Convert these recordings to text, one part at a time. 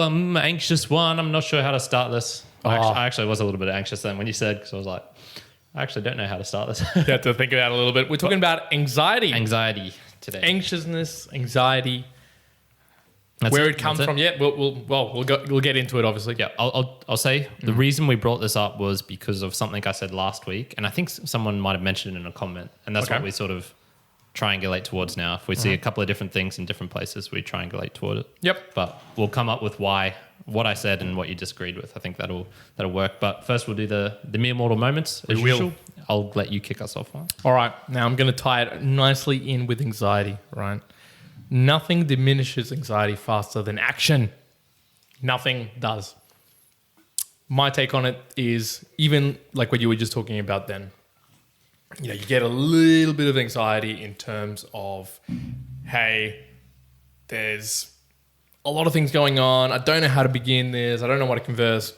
I'm an anxious one. I'm not sure how to start this. I actually was a little bit anxious then when you said, because I was like, I actually don't know how to start this. You have to think about it a little bit. We're talking about anxiety. Anxiety today. Anxiousness, anxiety. Where it comes from, yeah, we'll get into it, obviously. Yeah, I'll say the reason we brought this up was because of something I said last week, and I think someone might have mentioned it in a comment, and that's what we sort of triangulate towards now. If we see a couple of different things in different places, we triangulate toward it. Yep. But we'll come up with what I said and what you disagreed with. I think that'll work. But first, we'll do the mere mortal moments as usual. I'll let you kick us off. All right. Now I'm going to tie it nicely in with anxiety, right? Nothing diminishes anxiety faster than action. Nothing does. My take on it is even like what you were just talking about then. You get a little bit of anxiety in terms of, hey, there's a lot of things going on. I don't know how to begin this. I don't know what to converse.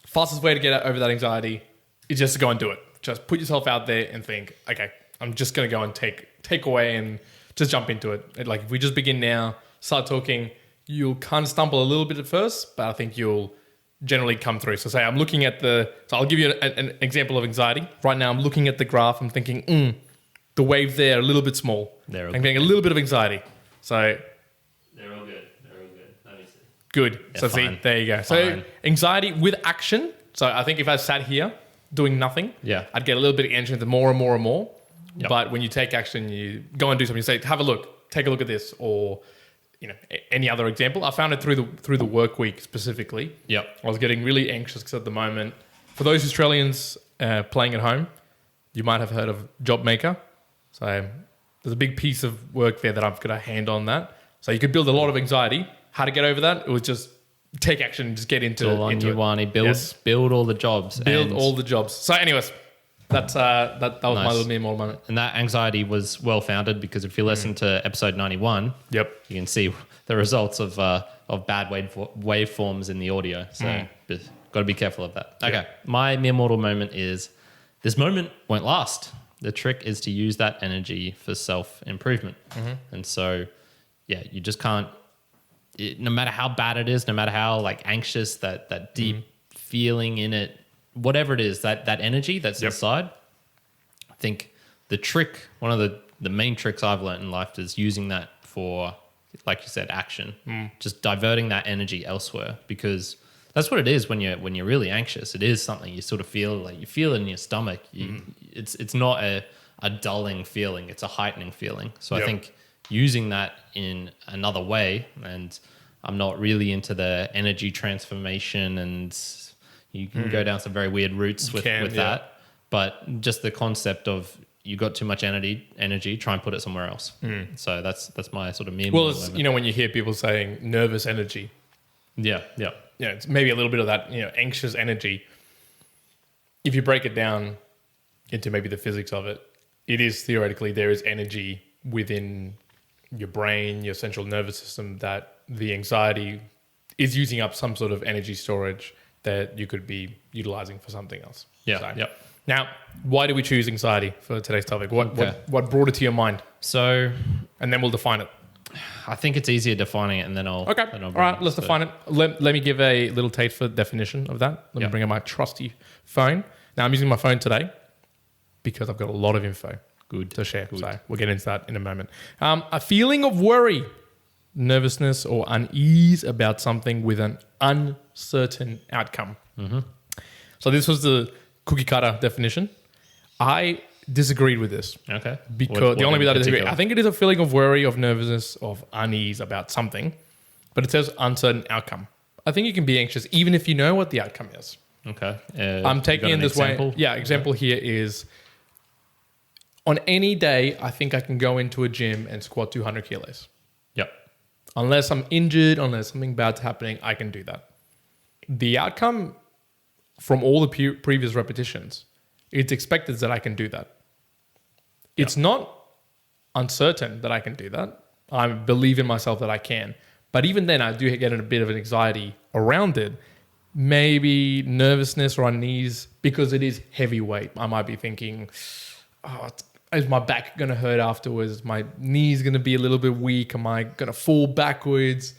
Fastest way to get over that anxiety is just to go and do it. Just put yourself out there and think, okay, I'm just going to go and take away and just jump into it. Like if we just begin now, start talking, you'll kind of stumble a little bit at first, but I think you'll generally come through. So say I'm looking at so I'll give you an example of anxiety. Right now I'm looking at the graph. I'm thinking, the wave there a little bit small. I'm getting a little bit of anxiety. So they're all good. Let me see. Good. Yeah, so fine. see, there you go. Fine. So anxiety with action. So I think if I sat here doing nothing, I'd get a little bit anxious, more and more and more. Yep. But when you take action, you go and do something. You say, have a look, take a look at this, or any other example. I found it through the work week specifically. Yep. I was getting really anxious because at the moment, for those Australians playing at home, you might have heard of Job Maker. So there's a big piece of work there that I've got a hand on that. So you could build a lot of anxiety. How to get over that? It was just take action and just get into it. Build all the jobs. Build all the jobs. So anyways, that was nice. My little mere mortal moment. And that anxiety was well founded because if you listen to episode 91, you can see the results of bad waveforms in the audio. So got to be careful of that. Okay, my mere mortal moment is this moment won't last. The trick is to use that energy for self-improvement. And so, you just can't, no matter how bad it is, no matter how anxious, that deep feeling in it, whatever it is, that energy that's inside, I think the trick, one of the main tricks I've learned in life is using that for, like you said, action. Just diverting that energy elsewhere, because that's what it is when you're really anxious. It is something you sort of feel, you feel it in your stomach. It's not a dulling feeling, it's a heightening feeling. So I think using that in another way, and I'm not really into the energy transformation, and you can go down some very weird routes with that. But just the concept of you got too much energy, try and put it somewhere else. So that's my sort of meme. Well, it's, when you hear people saying nervous energy. It's maybe a little bit of that, anxious energy. If you break it down into maybe the physics of it, it is theoretically there is energy within your brain, your central nervous system, that the anxiety is using up some sort of energy storage that you could be utilizing for something else. Now, why do we choose anxiety for today's topic? What brought it to your mind? So, and then we'll define it. I think it's easier defining it, and then I'll... Okay. All right, let's define it. Let me give a little taste for definition of that. Let me bring up my trusty phone. Now, I'm using my phone today because I've got a lot of info to share. So we'll get into that in a moment. A feeling of worry, nervousness, or unease about something with an uncertain outcome. So this was the cookie cutter definition. I disagreed with this. Okay. Because the only way that I disagree, I think it is a feeling of worry, of nervousness, of unease about something, but it says uncertain outcome. I think you can be anxious even if you know what the outcome is. Okay. I'm taking it this way. Yeah, example here is on any day, I think I can go into a gym and squat 200 kilos. Yep. Unless I'm injured, unless something bad's happening, I can do that. The outcome from all the previous repetitions, it's expected that I can do that. It's not uncertain that I can do that. I believe in myself that I can. But even then, I do get a bit of an anxiety around it. Maybe nervousness or unease because it is heavyweight. I might be thinking, is my back going to hurt afterwards? My knee's going to be a little bit weak? Am I going to fall backwards?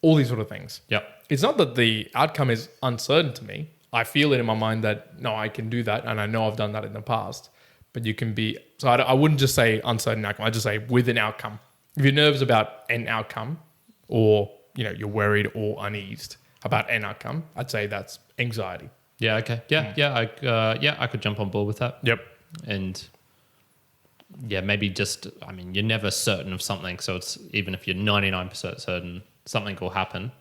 all these sort of things. Yep. It's not that the outcome is uncertain to me. I feel it in my mind that, no, I can do that. And I know I've done that in the past. But you can be... So I wouldn't just say uncertain outcome. I just say with an outcome. If you're nervous about an outcome or, you're worried or uneased about an outcome, I'd say that's anxiety. Yeah, okay. Yeah, I could jump on board with that. Yep. And maybe you're never certain of something. So it's even if you're 99% certain something will happen,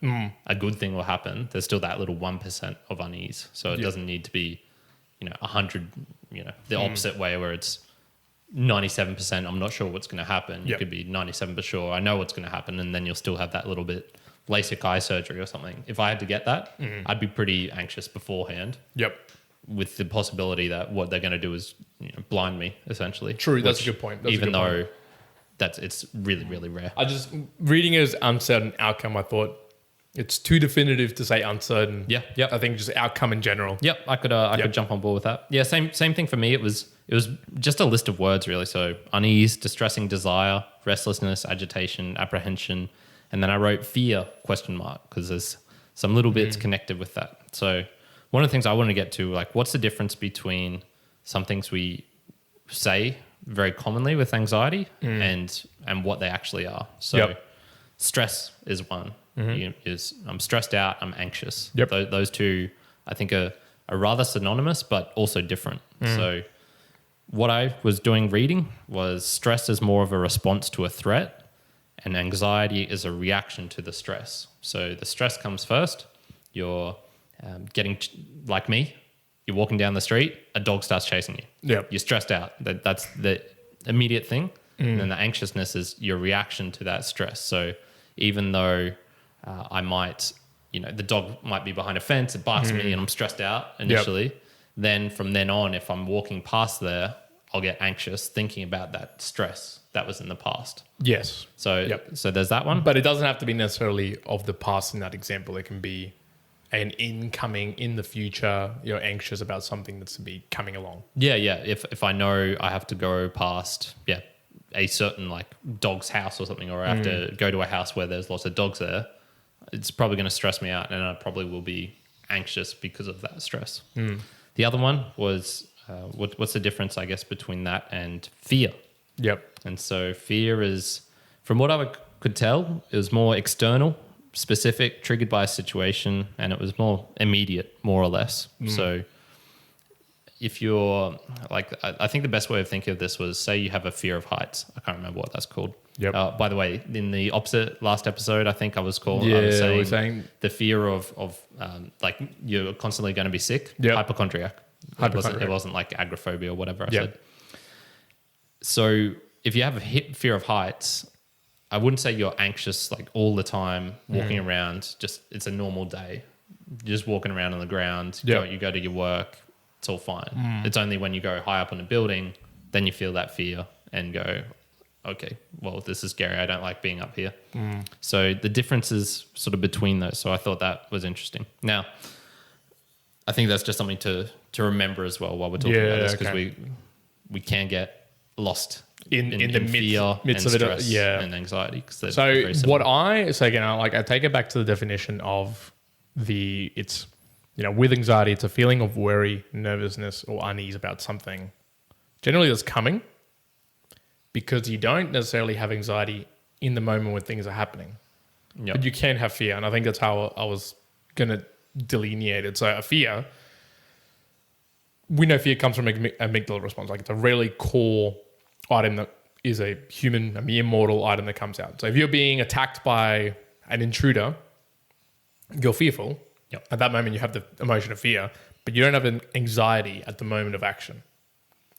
a good thing will happen, there's still that little 1% of unease. So it doesn't need to be, 100, the opposite way where it's 97%, I'm not sure what's going to happen. You could be 97% sure, I know what's going to happen. And then you'll still have that little bit LASIK eye surgery or something. If I had to get that, I'd be pretty anxious beforehand. Yep. With the possibility that what they're going to do is blind me, essentially. True, that's a good point. It's really, really rare. I just, reading it as uncertain outcome, I thought it's too definitive to say uncertain. Yeah. I think just outcome in general. Yep, I could jump on board with that. Yeah, same thing for me. It was just a list of words really. So unease, distressing desire, restlessness, agitation, apprehension, and then I wrote fear ? Because there's some little bits connected with that. So one of the things I want to get to, like, what's the difference between some things we say very commonly with anxiety and what they actually are. So stress is one. Is I'm stressed out, I'm anxious. Yep. Those two, I think, are rather synonymous, but also different. So what I was doing reading was stress is more of a response to a threat, and anxiety is a reaction to the stress. So the stress comes first. You're like me, you're walking down the street, a dog starts chasing you. Yep. You're stressed out. That's the immediate thing. And then the anxiousness is your reaction to that stress. So even though I might, the dog might be behind a fence, it barks at me and I'm stressed out initially. Then from then on, if I'm walking past there, I'll get anxious thinking about that stress that was in the past. Yes. So there's that one. But it doesn't have to be necessarily of the past in that example. It can be an incoming in the future. You're anxious about something that's to be coming along. Yeah. If I know I have to go past, a certain like dog's house or something, or I have to go to a house where there's lots of dogs there, it's probably going to stress me out, and I probably will be anxious because of that stress. The other one was what's the difference, I guess, between that and fear? Yep. And so fear is, from what I could tell, it was more external, specific, triggered by a situation, and it was more immediate, more or less. So if you're like, I think the best way of thinking of this was, say you have a fear of heights. I can't remember what that's called. Yep. By the way, in the opposite last episode, I think I was called. Yeah, I was we're saying the fear of like you're constantly going to be sick. Yep. Hypochondriac. It wasn't like agoraphobia or whatever I said. So if you have a fear of heights, I wouldn't say you're anxious like all the time walking around. Just it's a normal day. You're just walking around on the ground. You go to your work. It's all fine. It's only when you go high up on a building, then you feel that fear and go, okay, well, this is scary. I don't like being up here. So the difference is sort of between those. So I thought that was interesting. Now, I think that's just something to remember as well while we're talking about this, because we can get lost in the fear midst and of stress it, and anxiety. So what I take it back to the definition of it's, with anxiety, it's a feeling of worry, nervousness, or unease about something. Generally that's coming because you don't necessarily have anxiety in the moment when things are happening. But you can have fear. And I think that's how I was going to delineate it. So a fear, we know fear comes from amygdala response. Like it's a really core item that is a mere mortal item that comes out. So if you're being attacked by an intruder, you're fearful. At that moment, you have the emotion of fear, but you don't have an anxiety at the moment of action.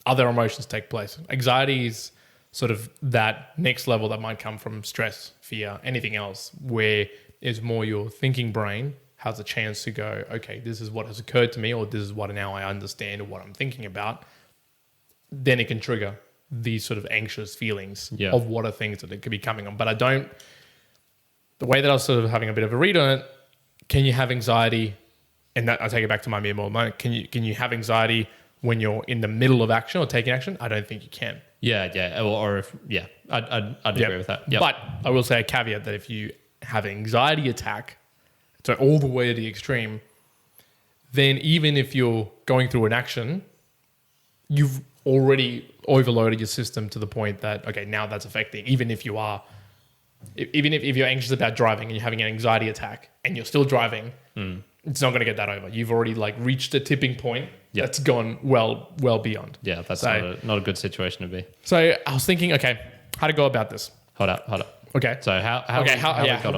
Other emotions take place. Anxiety is sort of that next level that might come from stress, fear, anything else, where it's more your thinking brain has a chance to go, okay, this is what has occurred to me, or this is what now I understand, or what I'm thinking about. Then it can trigger these sort of anxious feelings of what are things that it could be coming on. But the way that I was sort of having a bit of a read on it, can you have anxiety? And that I take it back to my mere mortal moment. Can you have anxiety when you're in the middle of action or taking action? I don't think you can. I'd agree with that. Yep. But I will say a caveat that if you have an anxiety attack, so all the way to the extreme, then even if you're going through an action, you've already overloaded your system to the point that, okay, now that's affecting, even if you're anxious about driving and you're having an anxiety attack and you're still driving, it's not going to get that over. You've already like reached a tipping point that's gone well beyond. Yeah, that's not a good situation to be. So I was thinking, okay, how to go about this? Hold up. Okay. So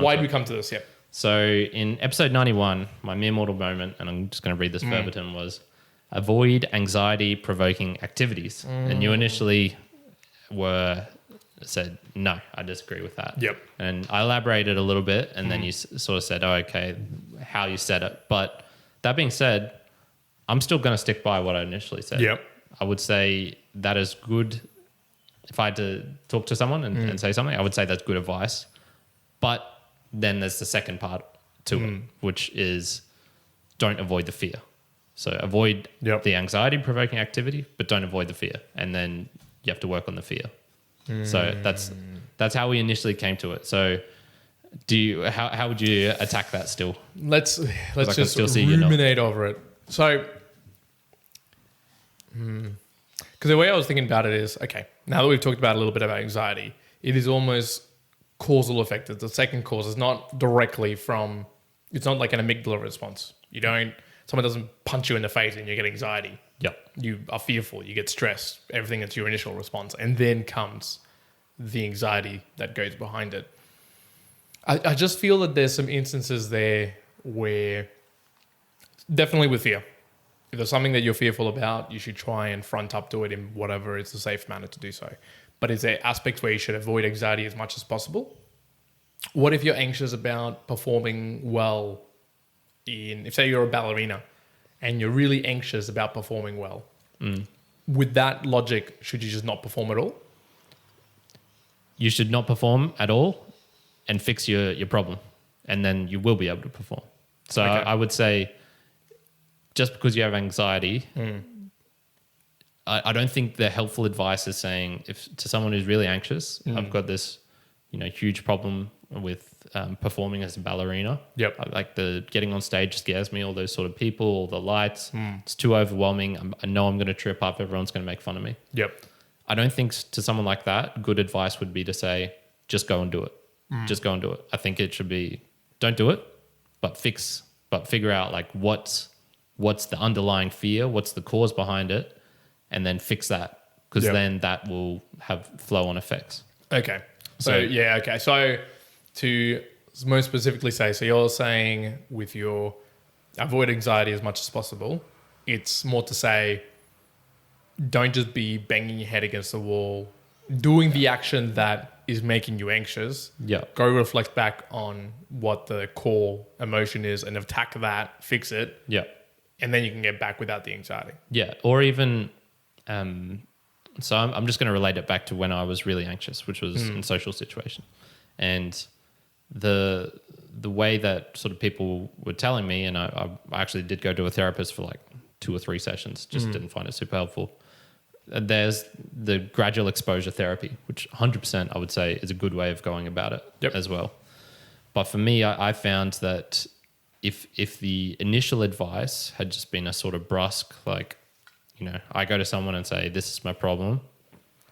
why did we come to this? Yep. So in episode 91, my mere mortal moment, and I'm just going to read this verbatim, was avoid anxiety-provoking activities. And you initially said, no, I disagree with that. Yep. And I elaborated a little bit, and then you sort of said, oh, okay, how you said it. But that being said, I'm still going to stick by what I initially said. Yep. I would say that is good. If I had to talk to someone and say something, I would say that's good advice. But then there's the second part to it, which is don't avoid the fear. So avoid the anxiety-provoking activity, but don't avoid the fear. And then you have to work on the fear. So that's how we initially came to it. So how would you attack that still? Let's just ruminate over it. So, because the way I was thinking about it is, okay, now that we've talked about a little bit about anxiety, it is almost causal effect. The second cause is not directly from, it's not like an amygdala response. Someone doesn't punch you in the face and you get anxiety. Yep. You are fearful, you get stressed, everything that's your initial response. And then comes the anxiety that goes behind it. I just feel that there's some instances there where, definitely with fear, if there's something that you're fearful about, you should try and front up to it in whatever is the safe manner to do so. But is there aspects where you should avoid anxiety as much as possible? What if you're anxious about performing well if say you're a ballerina and you're really anxious about performing well? With that logic, should you just not perform at all? You should not perform at all and fix your problem, and then you will be able to perform. So okay. I would say, just because you have anxiety, I don't think the helpful advice is saying, if to someone who's really anxious, I've got this, huge problem with performing as a ballerina. Yep. Like the getting on stage scares me, all those sort of people, all the lights. It's too overwhelming. I know I'm going to trip up. Everyone's going to make fun of me. Yep. I don't think to someone like that, good advice would be to say, just go and do it. Just go and do it. I think it should be, don't do it, but figure out like what's the underlying fear, what's the cause behind it, and then fix that, because then that will have flow-on effects. Okay. So to most specifically say, so you're saying with your avoid anxiety as much as possible, it's more to say, don't just be banging your head against the wall, doing the action that is making you anxious. Yeah. Go reflect back on what the core emotion is and attack that, fix it. Yeah. And then you can get back without the anxiety. Yeah. Or even, so I'm just going to relate it back to when I was really anxious, which was in social situation. And the way that sort of people were telling me, and I actually did go to a therapist for like 2 or 3 sessions, just didn't find it super helpful. There's the gradual exposure therapy, which 100% I would say is a good way of going about it as well. But for me, I found that if the initial advice had just been a sort of brusque, like, I go to someone and say, this is my problem.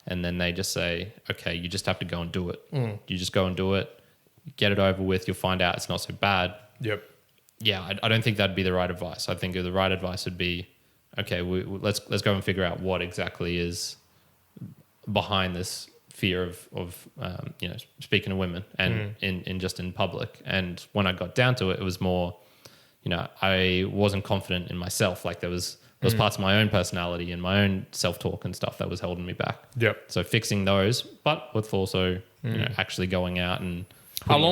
And then they just say, okay, you just have to go and do it. You just go and do it, get it over with. You'll find out it's not so bad. Yep. Yeah, I don't think that'd be the right advice. I think the right advice would be, okay, let's go and figure out what exactly is behind this fear of speaking to women and in public. And when I got down to it, it was more, I wasn't confident in myself. Like there was parts of my own personality and my own self-talk and stuff that was holding me back. Yep. So fixing those, but with also actually going out and I'll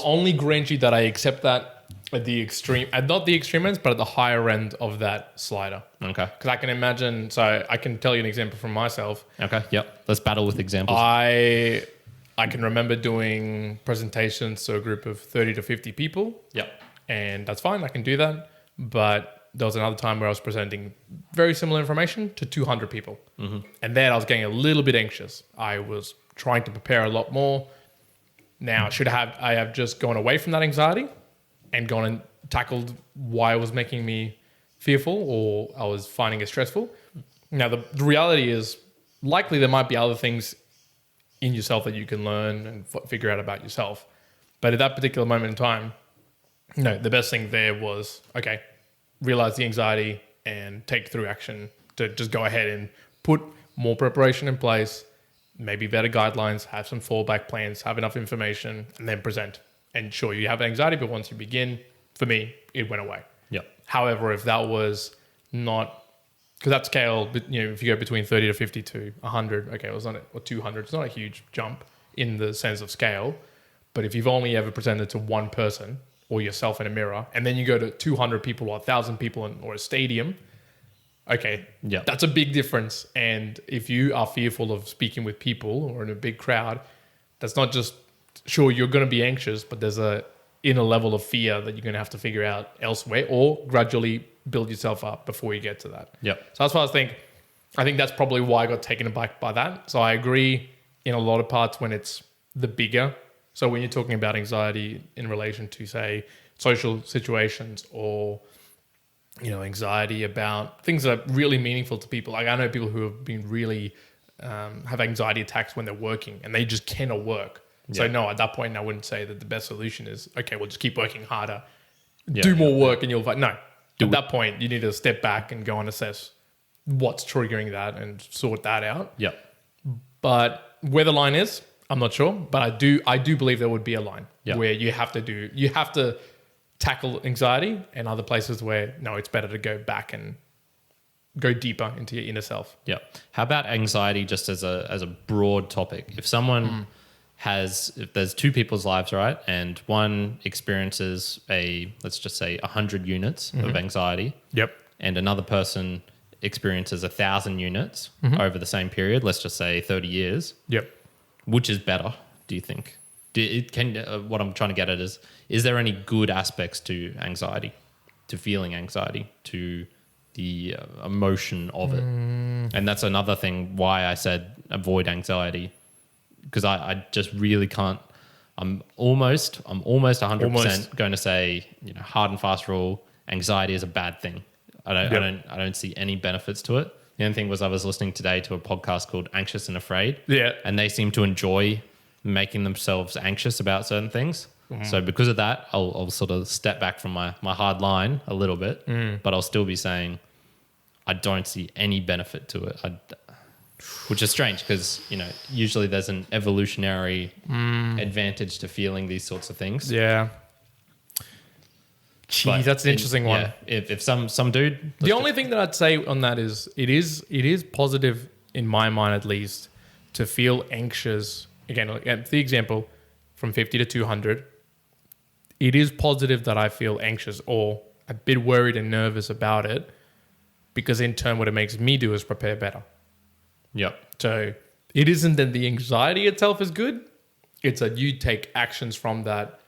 only grant you that I accept that at the extreme, not the extreme ends, but at the higher end of that slider. Okay. Because I can imagine, so I can tell you an example from myself. Okay, yep. Let's battle with examples. I can remember doing presentations to a group of 30 to 50 people. Yep. And that's fine, I can do that. But there was another time where I was presenting very similar information to 200 people. And then I was getting a little bit anxious. I was trying to prepare a lot more. Now, should I have just gone away from that anxiety and gone and tackled why it was making me fearful or I was finding it stressful? Now, the reality is likely there might be other things in yourself that you can learn and figure out about yourself. But at that particular moment in time, no, the best thing there was, okay, realize the anxiety and take through action to just go ahead and put more preparation in place, maybe better guidelines, have some fallback plans, have enough information, and then present. And sure, you have anxiety, but once you begin, for me, it went away. Yeah. However, if that was not, because that scale, if you go between 30 to 50 to 100, okay, it was not, or 200, it's not a huge jump in the sense of scale. But if you've only ever presented to one person or yourself in a mirror, and then you go to 200 people or 1,000 people or a stadium, okay, yeah, that's a big difference. And if you are fearful of speaking with people or in a big crowd, that's not just, sure, you're going to be anxious, but there's a inner level of fear that you're going to have to figure out elsewhere or gradually build yourself up before you get to that. Yep. So that's why I think that's probably why I got taken aback by that. So I agree in a lot of parts when it's the bigger. So when you're talking about anxiety in relation to, say, social situations or, anxiety about things that are really meaningful to people. Like I know people who have been really, have anxiety attacks when they're working and they just cannot work. Yeah. So no, at that point, I wouldn't say that the best solution is, okay, well, just keep working harder, do more work and you'll find, no. At that point, you need to step back and go and assess what's triggering that and sort that out. Yeah. But where the line is, I'm not sure. But I do believe there would be a line where you have to tackle anxiety and other places where, no, it's better to go back and go deeper into your inner self. Yeah. How about anxiety just as a broad topic? If someone if there's two people's lives, right? And one experiences let's just say 100 units of anxiety. Yep. And another person experiences 1,000 units over the same period, let's just say 30 years. Yep. Which is better, do you think? What I'm trying to get at is there any good aspects to anxiety, to feeling anxiety, to the emotion of it? And that's another thing why I said avoid anxiety, because I just really can't. I'm almost 100% going to say, hard and fast rule, anxiety is a bad thing. I don't see any benefits to it. The only thing was I was listening today to a podcast called Anxious and Afraid. Yeah. And they seem to enjoy making themselves anxious about certain things. So because of that, I'll sort of step back from my hard line a little bit, but I'll still be saying I don't see any benefit to it. Which is strange because, usually there's an evolutionary advantage to feeling these sorts of things. Yeah. Gee, that's an interesting one. Yeah, if some dude... The only thing that I'd say on that is it is positive in my mind at least to feel anxious. Again, the example from 50 to 200, it is positive that I feel anxious or a bit worried and nervous about it because in turn what it makes me do is prepare better. Yep. So it isn't that the anxiety itself is good. It's that you take actions from that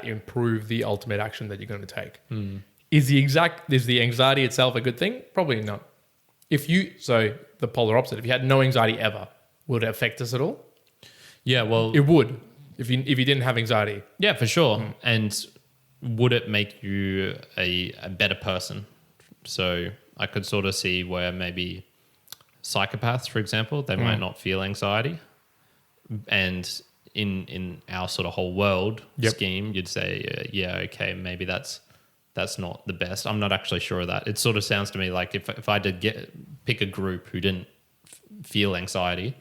improve the ultimate action that you're going to take. Is the anxiety itself a good thing? Probably not. So the polar opposite, if you had no anxiety ever, would it affect us at all? Yeah, well... It would, if you didn't have anxiety. Yeah, for sure. And would it make you a better person? So I could sort of see where maybe psychopaths, for example, they might not feel anxiety. And in our sort of whole world scheme, you'd say, okay, maybe that's not the best. I'm not actually sure of that. It sort of sounds to me like if I did pick a group who didn't feel anxiety,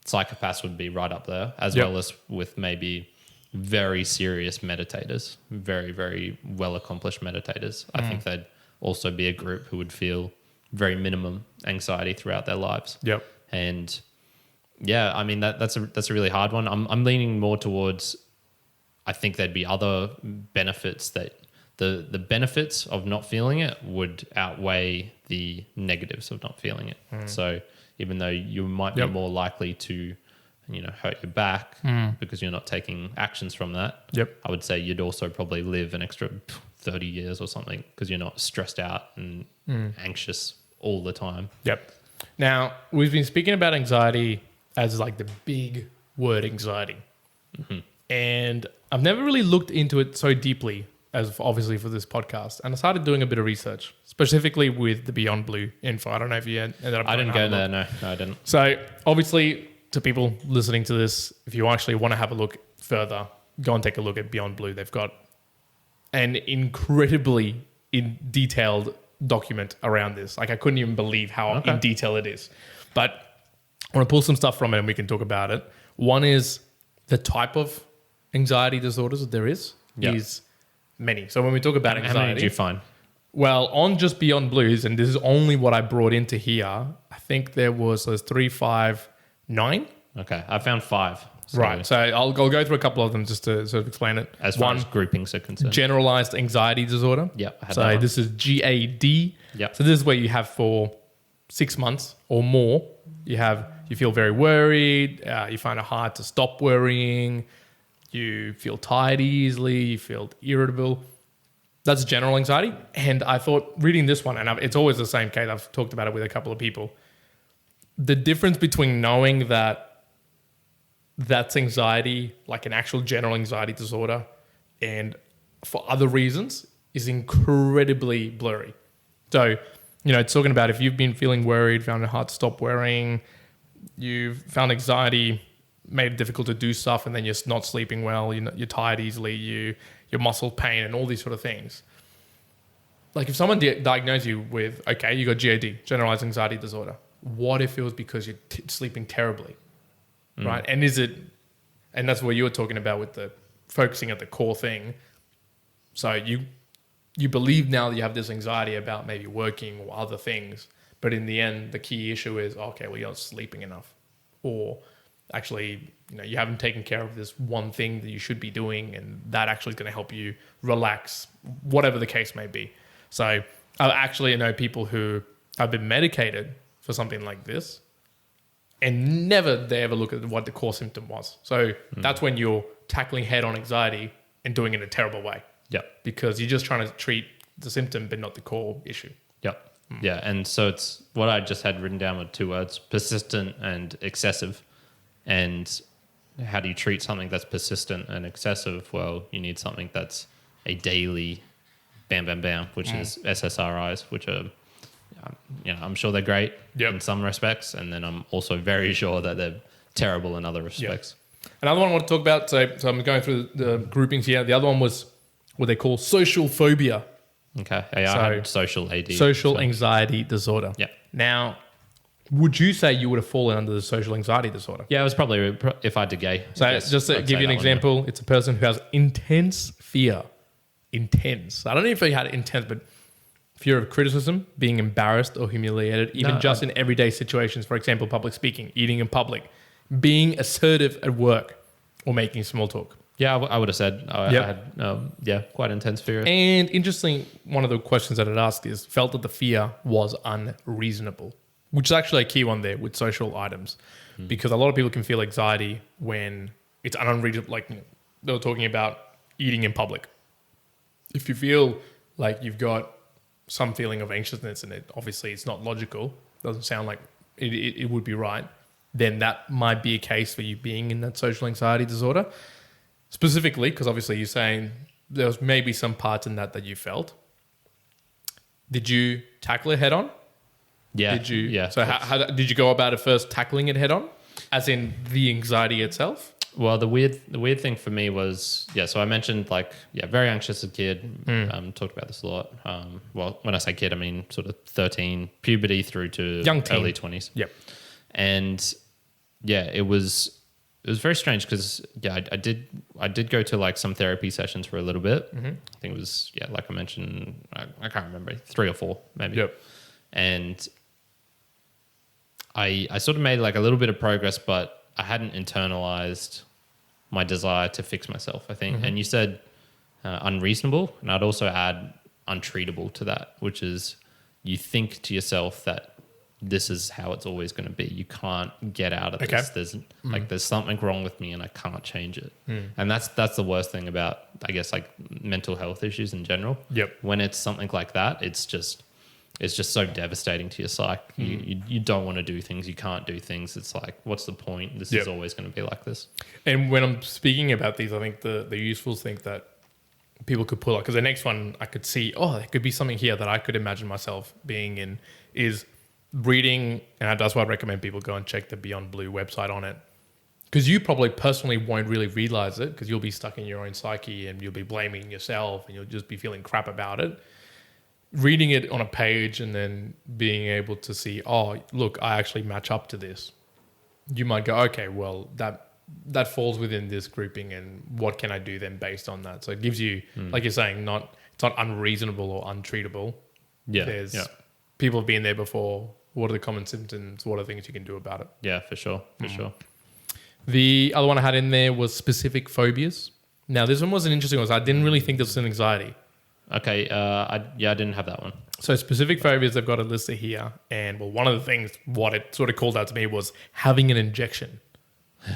psychopaths would be right up there, as well as with maybe very serious meditators, very, very well-accomplished meditators. I think they'd also be a group who would feel very minimum anxiety throughout their lives. Yep. And yeah, I mean, that's a really hard one. I'm leaning more towards, I think there'd be other benefits that the benefits of not feeling it would outweigh the negatives of not feeling it. So even though you might be more likely to, hurt your back because you're not taking actions from that, I would say you'd also probably live an extra 30 years or something because you're not stressed out and anxious all the time. Yep. Now, we've been speaking about anxiety as like the big word anxiety. And I've never really looked into it so deeply as obviously for this podcast. And I started doing a bit of research, specifically with the Beyond Blue info. I don't know if you ended up... I didn't go there. No, I didn't. So obviously, to people listening to this, if you actually want to have a look further, go and take a look at Beyond Blue. They've got an incredibly detailed document around this. Like, I couldn't even believe how in detail it is. But I want to pull some stuff from it and we can talk about it. One is the type of anxiety disorders that there is many. So when we talk about anxiety... How many did you find? Well, on just Beyond Blues, and this is only what I brought into here, I think there's 3, 5, 9. Okay, I found 5. So Right. So I'll go through a couple of them just to sort of explain it. As far as groupings are concerned. Generalized anxiety disorder. Yep. So this is GAD. Yep. So this is where you have for 6 months or more, you feel very worried. You find it hard to stop worrying. You feel tired easily. You feel irritable. That's general anxiety. And I thought reading this one, and it's always the same case. I've talked about it with a couple of people. The difference between knowing that that's anxiety, like an actual general anxiety disorder, and for other reasons is incredibly blurry. So, it's talking about if you've been feeling worried, found it hard to stop worrying, you've found anxiety made it difficult to do stuff, and then you're not sleeping well, you're tired easily, your muscle pain, and all these sort of things. Like if someone diagnosed you with, okay, you got GAD, generalized anxiety disorder. What if it was because you're sleeping terribly? Right. And that's what you were talking about with the focusing at the core thing. So you believe now that you have this anxiety about maybe working or other things, but in the end, the key issue is, okay, well, you're not sleeping enough, or actually, you haven't taken care of this one thing that you should be doing, and that actually is going to help you relax, whatever the case may be. So I actually know people who have been medicated for something like this, and never they ever look at what the core symptom was. So that's when you're tackling head-on anxiety and doing it in a terrible way. Yeah. Because you're just trying to treat the symptom, but not the core issue. Yep. Yeah. And so it's what I just had written down with 2 words, persistent and excessive. And how do you treat something that's persistent and excessive? Well, you need something that's a daily bam, bam, bam, which is SSRIs, which are... I'm sure they're great in some respects, and then I'm also very sure that they're terrible in other respects. Yep. Another one I want to talk about, so I'm going through the groupings here. The other one was what they call social phobia. Okay. Yeah, I had social AD. Social anxiety disorder. Yeah. Now, would you say you would have fallen under the social anxiety disorder? Yeah, it was probably if I did gay. So just to give you an example, it's a person who has intense fear. Intense. I don't know if you had intense, but... fear of criticism, being embarrassed or humiliated, even in everyday situations, for example, public speaking, eating in public, being assertive at work, or making small talk. Yeah, I would have said I had quite intense fear. And interesting, one of the questions that I'd ask is, felt that the fear was unreasonable, which is actually a key one there with social items, because a lot of people can feel anxiety when it's unreasonable. Like they were talking about eating in public. If you feel like you've got some feeling of anxiousness and obviously it's not logical, doesn't sound like it would be right, then that might be a case for you being in that social anxiety disorder. Specifically, because obviously you're saying there was maybe some parts in that you felt. Did you tackle it head on? Yeah. Did you? Yeah. So how did you go about it first, tackling it head on, as in the anxiety itself? Well, the weird thing for me was, so I mentioned very anxious as a kid. Talked about this a lot. Well, when I say kid, I mean sort of 13, puberty through to young teen. Early 20s. Yep. And it was very strange because I did go to some therapy sessions for a little bit. I think it was like I mentioned, I can't remember, 3 or 4 maybe. Yep. And I sort of made a little bit of progress, but I hadn't internalized my desire to fix myself, I think. And you said unreasonable, and I'd also add untreatable to that, which is you think to yourself that this is how it's always going to be. You can't get out of this. There's something wrong with me and I can't change it. And that's the worst thing about, I guess, mental health issues in general. Yep. When it's something like that, it's just it's just so devastating to your psyche. You don't want to do things. You can't do things. It's like, what's the point? This is always going to be like this. And when I'm speaking about these, I think the useful thing that people could pull up, because the next one I could see, there could be something here that I could imagine myself being in, is reading, and that's why I recommend people go and check the Beyond Blue website on it. Because you probably personally won't really realize it, because you'll be stuck in your own psyche and you'll be blaming yourself and you'll just be feeling crap about it. Reading it on a page and then being able to see, look, I actually match up to this. You might go, okay, well, that falls within this grouping, and what can I do then based on that? So it gives you, like you're saying, it's not unreasonable or untreatable. Yeah. There's people have been there before. What are the common symptoms? What are the things you can do about it? Yeah, for sure. The other one I had in there was specific phobias. Now, this one was an interesting one. I didn't really think this was an anxiety. Okay, I didn't have that one. So specific phobias, they've got a list here. And well, one of the things, what it sort of called out to me was having an injection.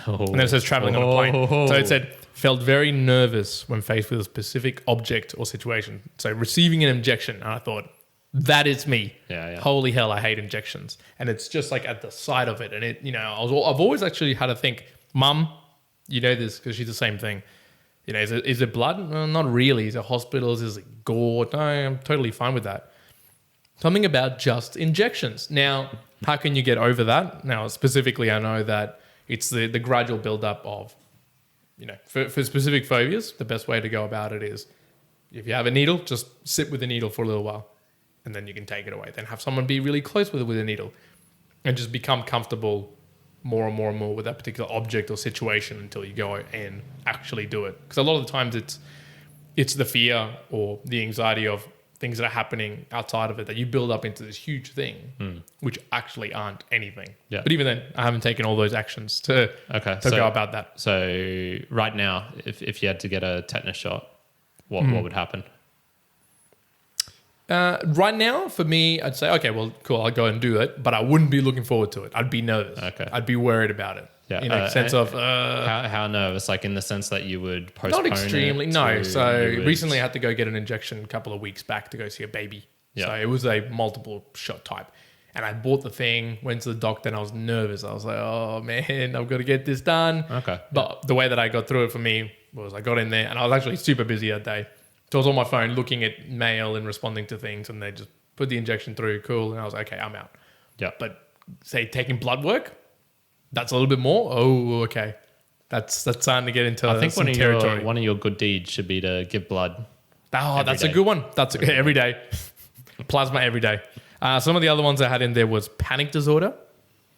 And then it says traveling on a plane. So it said, felt very nervous when faced with a specific object or situation. So receiving an injection. And I thought, that is me. Yeah. Holy hell, I hate injections. And it's just like at the side of it. And it, I've always actually had to think, Mum, you know this because she's the same thing. Is it blood? No, not really. Is it hospitals? Is it gore? No, I'm totally fine with that. Something about just injections. Now, how can you get over that? Now, specifically, I know that it's the gradual build-up of, for specific phobias, the best way to go about it is if you have a needle, just sit with the needle for a little while and then you can take it away. Then have someone be really close with a needle and just become comfortable more and more and more with that particular object or situation until you go and actually do it. Because a lot of the times it's the fear or the anxiety of things that are happening outside of it that you build up into this huge thing, which actually aren't anything. Yeah. But even then, I haven't taken all those actions to go about that. So right now, if you had to get a tetanus shot, what would happen? Right now, for me, I'd say, okay, well, cool, I'll go and do it, but I wouldn't be looking forward to it. I'd be nervous. Okay. I'd be worried about it. Yeah. In a sense of... how nervous? Like in the sense that you would postpone not extremely, no. So would... recently I had to go get an injection a couple of weeks back to go see a baby. Yeah. So it was a multiple shot type. And I bought the thing, went to the doctor, and I was nervous. I was like, oh, man, I've got to get this done. Okay. But the way that I got through it for me was I got in there, and I was actually super busy that day. So I was on my phone looking at mail and responding to things, and they just put the injection through, cool. And I was like, okay, I'm out. Yeah. But say taking blood work, that's a little bit more. Oh, okay. That's starting to get into some territory. One of your good deeds should be to give blood. Oh, that's a good one. That's every day. Plasma every day. Some of the other ones I had in there was panic disorder.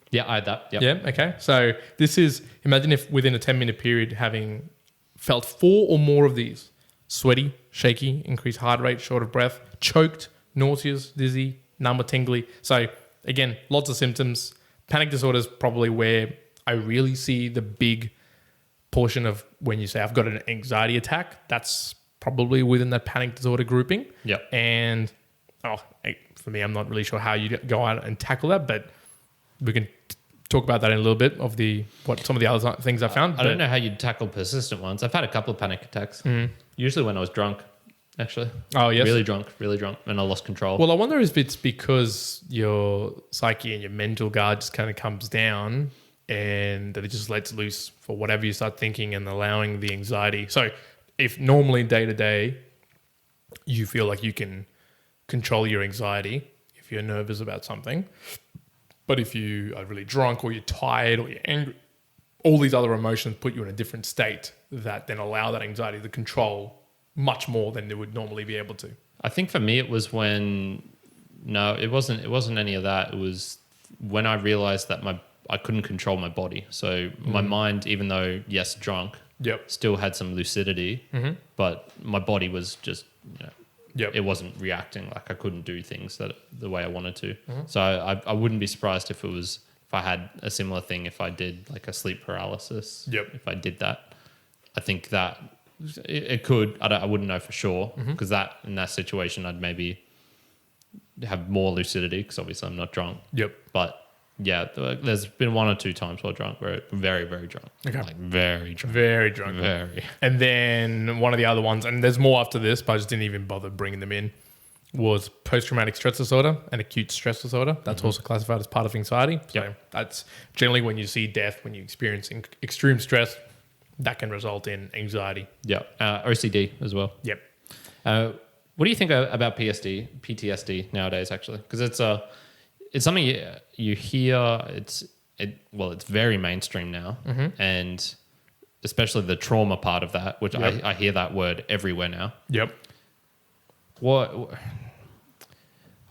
Yeah, I had that. Yep. Yeah, okay. So this is, imagine if within a 10-minute period having felt 4 or more of these: sweaty, shaky, increased heart rate, short of breath, choked, nauseous, dizzy, numb or tingly. So again, lots of symptoms. Panic disorder is probably where I really see the big portion of when you say I've got an anxiety attack. That's probably within that panic disorder grouping. Yeah. And for me, I'm not really sure how you go out and tackle that, but we can talk about that in a little bit of some of the other things I found. I don't know how you'd tackle persistent ones. I've had a couple of panic attacks. Usually when I was drunk, actually. Oh, yes. Really drunk, and I lost control. Well, I wonder if it's because your psyche and your mental guard just kind of comes down and that it just lets loose for whatever you start thinking and allowing the anxiety. So if normally day to day you feel like you can control your anxiety if you're nervous about something, but if you are really drunk or you're tired or you're angry, all these other emotions put you in a different state that then allow that anxiety to control much more than they would normally be able to. I think for me it was it wasn't any of that. It was when I realized that I couldn't control my body. So my mind, even though yes, drunk, still had some lucidity, but my body was just it wasn't reacting. Like I couldn't do things the way I wanted to. So I wouldn't be surprised if I had a similar thing, if I did like a sleep paralysis. If I did that, I think that it could. I wouldn't know for sure because in that situation I'd maybe have more lucidity because obviously I'm not drunk. But yeah, there's been 1 or 2 times where very, very drunk. Okay. Like very drunk. Very drunk. Very. And then one of the other ones, and there's more after this, but I just didn't even bother bringing them in. was post-traumatic stress disorder and acute stress disorder. That's also classified as part of anxiety. So that's generally when you see death, when you experience extreme stress, that can result in anxiety. Yeah. OCD as well. Yep. What do you think about PTSD nowadays, actually? Because it's something you hear. It's very mainstream now, and especially the trauma part of that, which I hear that word everywhere now. Yep. What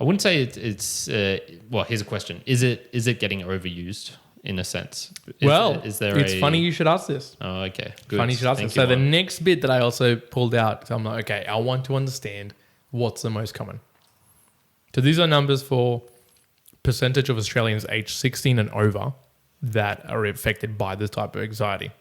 I wouldn't say it's here's a question: Is it getting overused in a sense? It's funny you should ask this. Oh, okay. Good. Funny you should ask this. So the next bit that I also pulled out, so I'm like, okay, I want to understand what's the most common. So these are numbers for percentage of Australians aged 16 and over that are affected by this type of anxiety.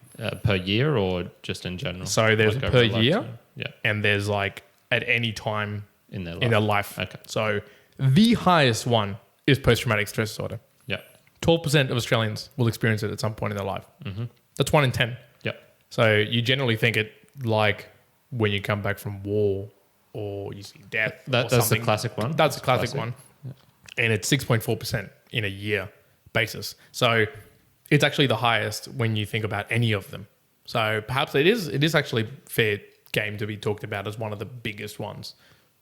Per year or just in general? So there's like per year, yeah, and there's like at any time in their life. Okay. So the highest one is post-traumatic stress disorder. Yeah. 12% of Australians will experience it at some point in their life. Mm-hmm. That's 1 in 10. Yeah. So you generally think it like when you come back from war or you see death. That's the classic one. That's the classic one. Yeah. And it's 6.4% in a year basis. So it's actually the highest when you think about any of them. So perhaps it is actually fair game to be talked about as one of the biggest ones.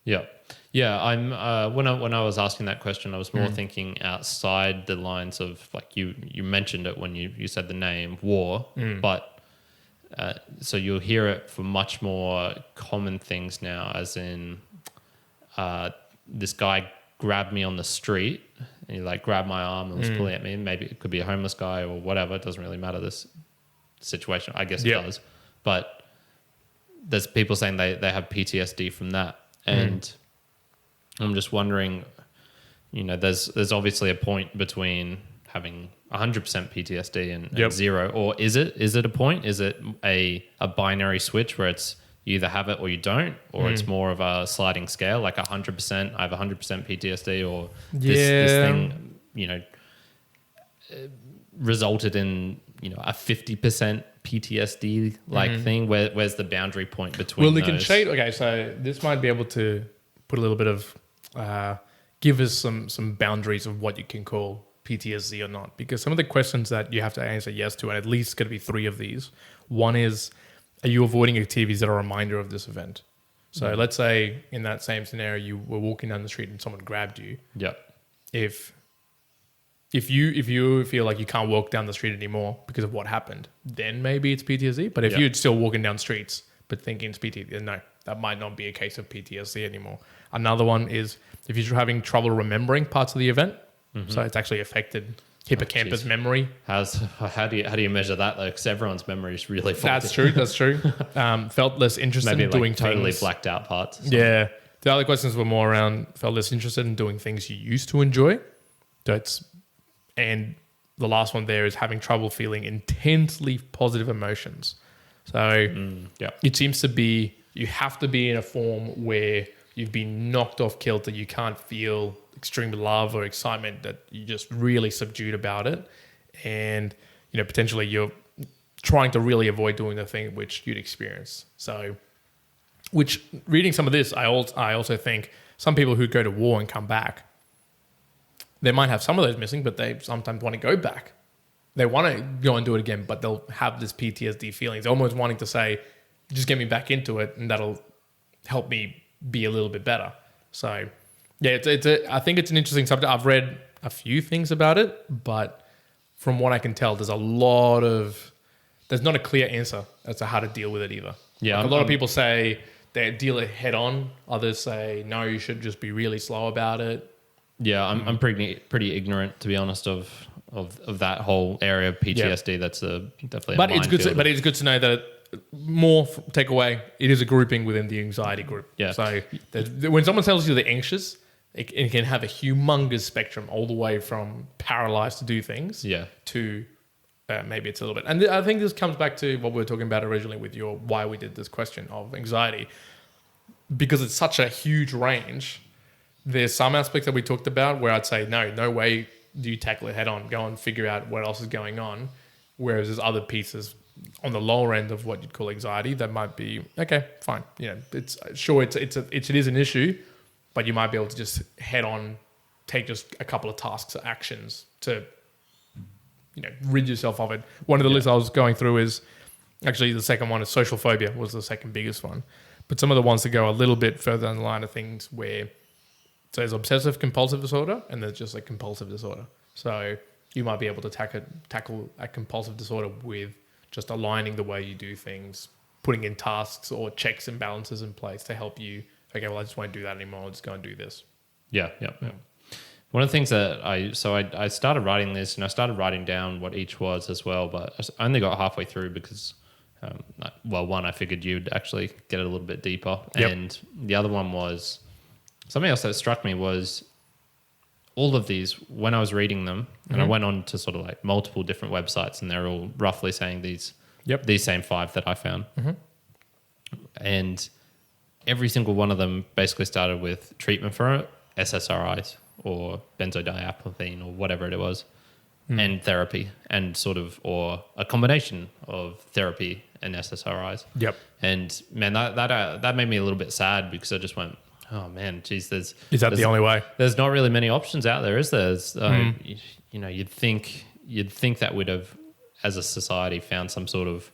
Yeah. Yeah. I'm when I was asking that question, I was more thinking outside the lines of, like, you mentioned it when you said the name war, but so you'll hear it for much more common things now, as in this guy grabbed me on the street and he like grabbed my arm and was pulling at me. Maybe it could be a homeless guy or whatever. It doesn't really matter, this situation. I guess it does. But there's people saying they have PTSD from that. And I'm just wondering, there's obviously a point between having 100% PTSD and zero, or is it a point? Is it a binary switch where it's you either have it or you don't, or it's more of a sliding scale, like 100%, I have 100% PTSD, or this thing, resulted in, a 50% PTSD thing. Where's the boundary point between those? Well, they can shade. Okay, so this might be able to put a little bit of, give us some boundaries of what you can call PTSD or not, because some of the questions that you have to answer yes to, and at least going to be 3 of these. One is, are you avoiding activities that are a reminder of this event? So let's say in that same scenario, you were walking down the street and someone grabbed you. Yeah. If you feel like you can't walk down the street anymore because of what happened, then maybe it's PTSD. But if you're still walking down streets but thinking it's PTSD, no, that might not be a case of PTSD anymore. Another one is if you're having trouble remembering parts of the event, so it's actually affected hippocampus memory. How do you measure that though? Because everyone's memory is really faulty. That's true. Felt less interested in doing totally things. Blacked out parts. Yeah. The other questions were more around felt less interested in doing things you used to enjoy. And the last one there is having trouble feeling intensely positive emotions. So it seems to be you have to be in a form where you've been knocked off kilter. You can't feel extreme love or excitement, that you're just really subdued about it. And, potentially you're trying to really avoid doing the thing which you'd experience. So, which reading some of this, I also think some people who go to war and come back, they might have some of those missing, but they sometimes want to go back. They want to go and do it again, but they'll have this PTSD feelings, almost wanting to say, just get me back into it and that'll help me be a little bit better. So, yeah, I think it's an interesting subject. I've read a few things about it, but from what I can tell, there's not a clear answer as to how to deal with it either. Yeah, like a lot of people say they deal it head on. Others say, no, you should just be really slow about it. Yeah, I'm pretty ignorant, to be honest, of that whole area of PTSD. That's definitely. But it's good to know that more takeaway. It is a grouping within the anxiety group. Yeah. So when someone tells you they're anxious, it can have a humongous spectrum, all the way from paralyzed to do things. Yeah. To maybe it's a little bit. And I think this comes back to what we were talking about originally with why we did this question of anxiety, because it's such a huge range. There's some aspects that we talked about where I'd say, no way do you tackle it head on. Go and figure out what else is going on. Whereas there's other pieces on the lower end of what you'd call anxiety that might be, okay, fine. It is an issue, but you might be able to just head on, take just a couple of tasks or actions to, rid yourself of it. One of the lists I was going through is actually the second one is social phobia was the second biggest one. But some of the ones that go a little bit further down the line of things where so there's obsessive compulsive disorder and there's just a compulsive disorder. So you might be able to tackle a compulsive disorder with just aligning the way you do things, putting in tasks or checks and balances in place to help you. Okay, well, I just won't do that anymore. I'll just go and do this. Yeah. One of the things that I started writing this and I started writing down what each was as well, but I only got halfway through because, one, I figured you'd actually get it a little bit deeper. Yep. And the other one was something else that struck me was all of these, when I was reading them, and I went on to sort of like multiple different websites and they're all roughly saying these same 5 that I found. And every single one of them basically started with treatment for SSRIs or benzodiazepine or whatever it was, and therapy and or a combination of therapy and SSRIs. Yep. And man, that made me a little bit sad because I just went, oh man, geez, is that the only way? There's not really many options out there, is there? You'd think that we'd have, as a society, found some sort of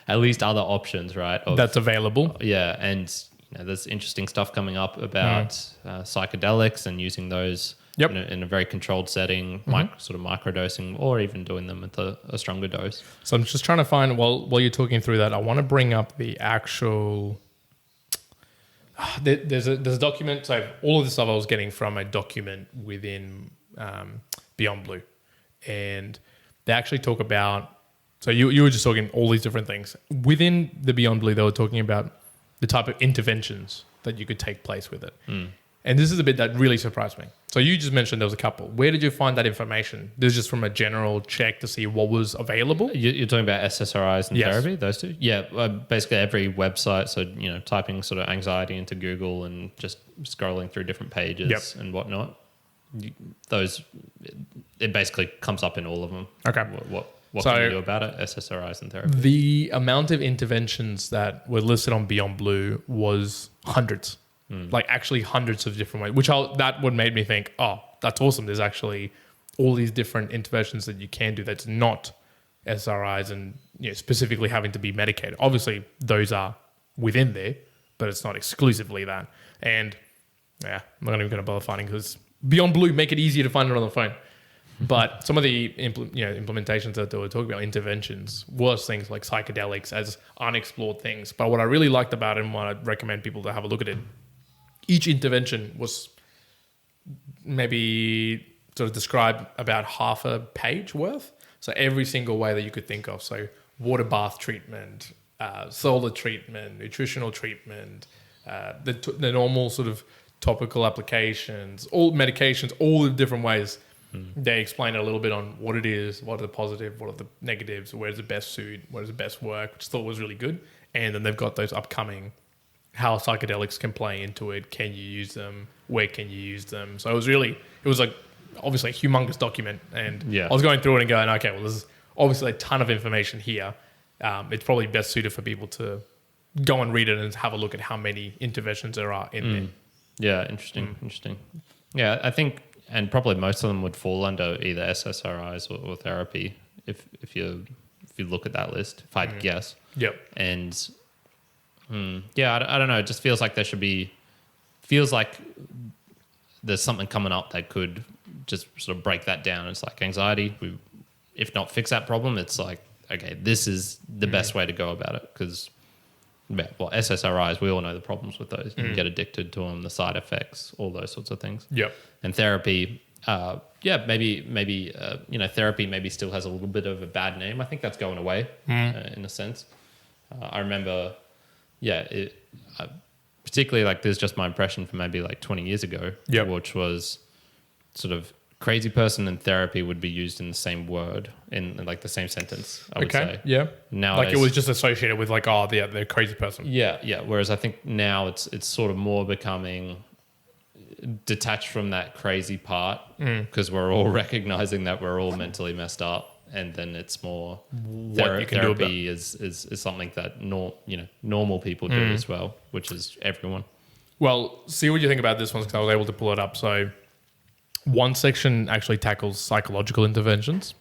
at least other options, right? That's available. Yeah, and there's interesting stuff coming up about psychedelics and using those in a very controlled setting, sort of microdosing, or even doing them at a stronger dose. So I'm just trying to find, while you're talking through that, I want to bring up the actual... There's a document. So all of this stuff I was getting from a document within Beyond Blue. And they actually talk about... So you were just talking all these different things. Within the Beyond Blue, they were talking about the type of interventions that you could take place with it. And this is a bit that really surprised me. So you just mentioned there was a couple. Where did you find that information? This is just from a general check to see what was available? You're talking about SSRIs and therapy, those two? Yeah, basically every website. So, typing sort of anxiety into Google and just scrolling through different pages and whatnot. It basically comes up in all of them. Okay. What can you do about it? SSRIs and therapy. The amount of interventions that were listed on Beyond Blue was hundreds. Like actually hundreds of different ways, that would make me think, oh, that's awesome. There's actually all these different interventions that you can do that's not SRIs and specifically having to be medicated. Obviously, those are within there, but it's not exclusively that. And I'm not even going to bother finding because Beyond Blue make it easier to find it on the phone. But some of the implementations that they were talking about, interventions, was things like psychedelics as unexplored things. But what I really liked about it and what I'd recommend people to have a look at it, each intervention was maybe sort of described about half a page worth. So every single way that you could think of. So water bath treatment, solar treatment, nutritional treatment, the normal sort of topical applications, all medications, all the different ways. They explain a little bit on what it is, what are the positive, what are the negatives, where does it best suit, where does it best work, which I thought was really good. And then they've got those upcoming, how psychedelics can play into it, can you use them, where can you use them. So it was like obviously a humongous document. And I was going through it and going, okay, well, there's obviously a ton of information here. It's probably best suited for people to go and read it and have a look at how many interventions there are in there. Yeah, interesting. Yeah, I think... And probably most of them would fall under either SSRIs or therapy if you look at that list, if I'd guess. Yep. And I don't know. It just feels like feels like there's something coming up that could just sort of break that down. It's like anxiety. If not fix that problem, it's like, okay, this is the best way to go about it because... Well, SSRIs, we all know the problems with those. You can get addicted to them, the side effects, all those sorts of things. Yep. And therapy, maybe therapy maybe still has a little bit of a bad name. I think that's going away in a sense. I remember, particularly like this is just my impression from maybe like 20 years ago, which was sort of crazy person and therapy would be used in the same word, in like the same sentence, I would say. Yeah. Nowadays, like it was just associated with like, oh, they're a crazy person. Yeah. Whereas I think now it's sort of more becoming detached from that crazy part because we're all recognizing that we're all mentally messed up, and then it's more therapy is something that normal people do as well, which is everyone. Well, see what you think about this one because I was able to pull it up. So one section actually tackles psychological interventions.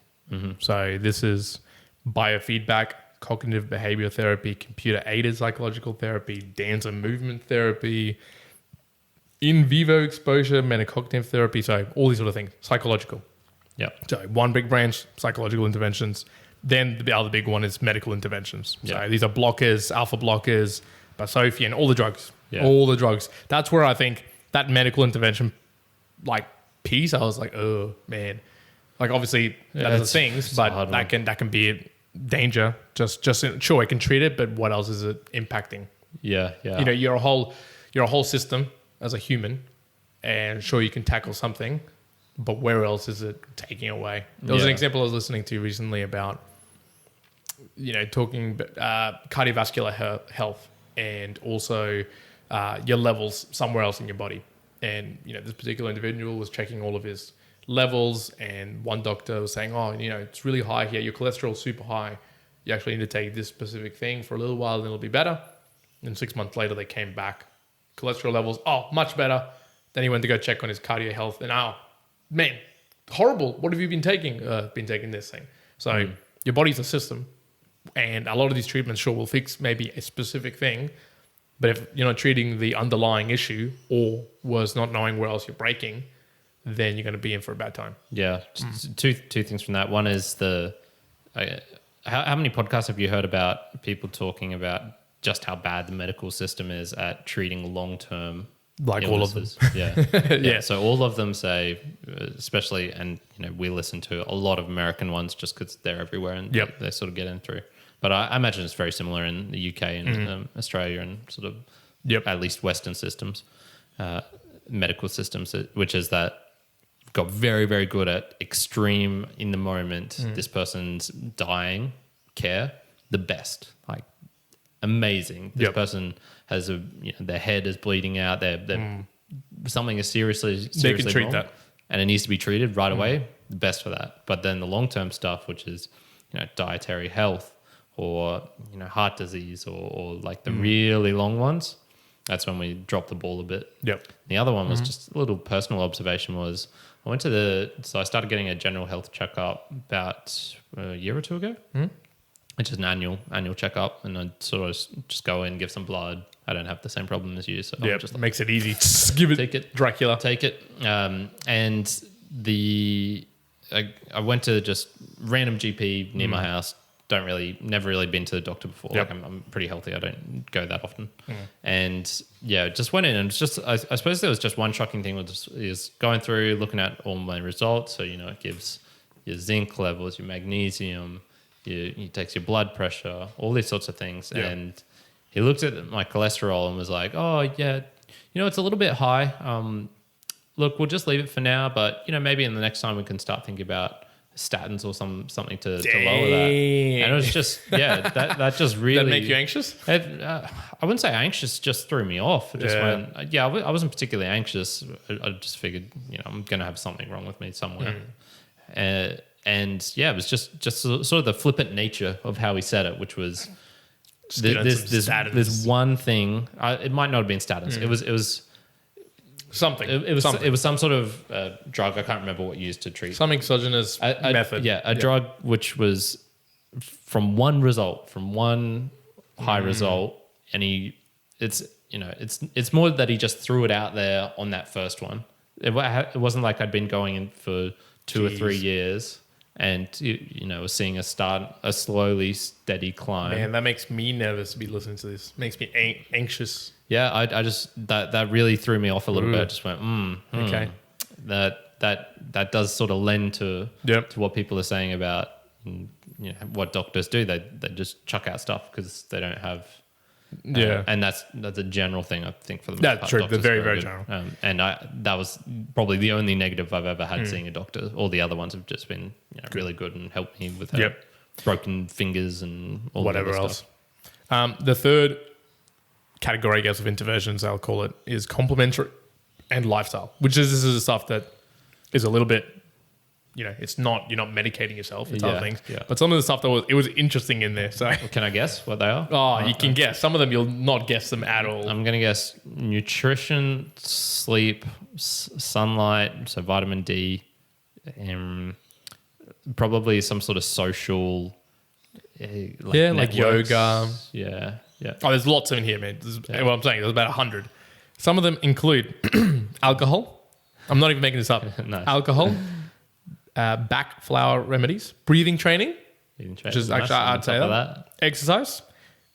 So this is biofeedback, cognitive behavior therapy, computer-aided psychological therapy, dance and movement therapy, in vivo exposure, metacognitive therapy. So all these sort of things, psychological. Yeah. So one big branch, psychological interventions. Then the other big one is medical interventions. So these are blockers, alpha blockers, basophine, all the drugs. Yeah. All the drugs. That's where I think that medical intervention like piece, I was like, oh man. Like obviously that's things, but that can be a danger. Just sure it can treat it, but what else is it impacting? Yeah. You know, you're a whole system as a human, and sure you can tackle something, but where else is it taking away? There was an example I was listening to recently about, you know, talking cardiovascular health and also your levels somewhere else in your body. And, you know, this particular individual was checking all of his levels, and one doctor was saying, oh, you know, it's really high here. Your cholesterol's super high. You actually need to take this specific thing for a little while and it'll be better. And 6 months later, they came back. Cholesterol levels, oh, much better. Then he went to go check on his cardio health and, oh, man, horrible. What have you been taking? Been taking this thing. So your body's a system, and a lot of these treatments sure will fix maybe a specific thing. But if you're not treating the underlying issue or was not knowing where else you're breaking, then you're going to be in for a bad time. Yeah. Two things from that. One is how many podcasts have you heard about people talking about just how bad the medical system is at treating long-term like illnesses? All of them. Yeah. Yeah. So all of them say, especially, and you know, we listen to a lot of American ones just because they're everywhere and they sort of get in through. But I imagine it's very similar in the UK and Australia and sort of at least Western systems, medical systems, which is that we've got very, very good at extreme in the moment. This person's dying care, the best, like amazing. This person has their head is bleeding out. They're something is seriously they can treat wrong, that, and it needs to be treated right away. The best for that. But then the long term stuff, which is dietary health, or heart disease, or like the really long ones, that's when we drop the ball a bit. The other one was just a little personal observation was I started getting a general health checkup about a year or two ago. It's just an annual checkup, and I sort of just go in, give some blood. I don't have the same problem as you, so just makes it easy. Just give it, take it, Dracula, take it. And I went to just random GP near my house. Never really been to the doctor before. Like I'm pretty healthy. I don't go that often. And just went in, and it's just I suppose there was just one shocking thing is going through, looking at all my results. So it gives your zinc levels, your magnesium, he takes your blood pressure, all these sorts of things. And he looked at my cholesterol and was like, oh yeah, it's a little bit high. Look, we'll just leave it for now, but maybe in the next time we can start thinking about statins or something to lower that. And it was just that just really that make you anxious. I wouldn't say anxious, just threw me off. It just went, I wasn't particularly anxious. I just figured I'm gonna have something wrong with me somewhere. And it was just sort of the flippant nature of how he said it, which was there's one thing. It might not have been statins. It was something. It was some sort of drug. I can't remember what used to treat. Some exogenous method. A drug which was from one high result, and it's more that he just threw it out there on that first one. It wasn't like I'd been going in for 2 or 3 years and was seeing a slowly steady climb. Man, that makes me nervous to be listening to this. Makes me anxious. Yeah, I just that really threw me off a little bit. I just went, okay. That does sort of lend to what people are saying about what doctors do. They just chuck out stuff because they don't have. And that's a general thing I think for the most part. That's true. They're very, very general. And that was probably the only negative I've ever had seeing a doctor. All the other ones have just been really good and helped me with broken fingers and all whatever else. The third category, I guess, of interventions, I'll call it, is complementary and lifestyle, this is the stuff that is a little bit it's not, you're not medicating yourself. It's other things. Yeah. But some of the stuff it was interesting in there. So Can I guess what they are? you can guess. Some of them you'll not guess them at all. I'm going to guess nutrition, sleep, sunlight, so vitamin D, probably some sort of social... like yoga. Yeah. Oh, there's lots in here, man. What I'm saying, there's about 100. Some of them include alcohol. I'm not even making this up. Nice. Alcohol, back flower remedies, breathing training, which is actually, I'd say that. Exercise,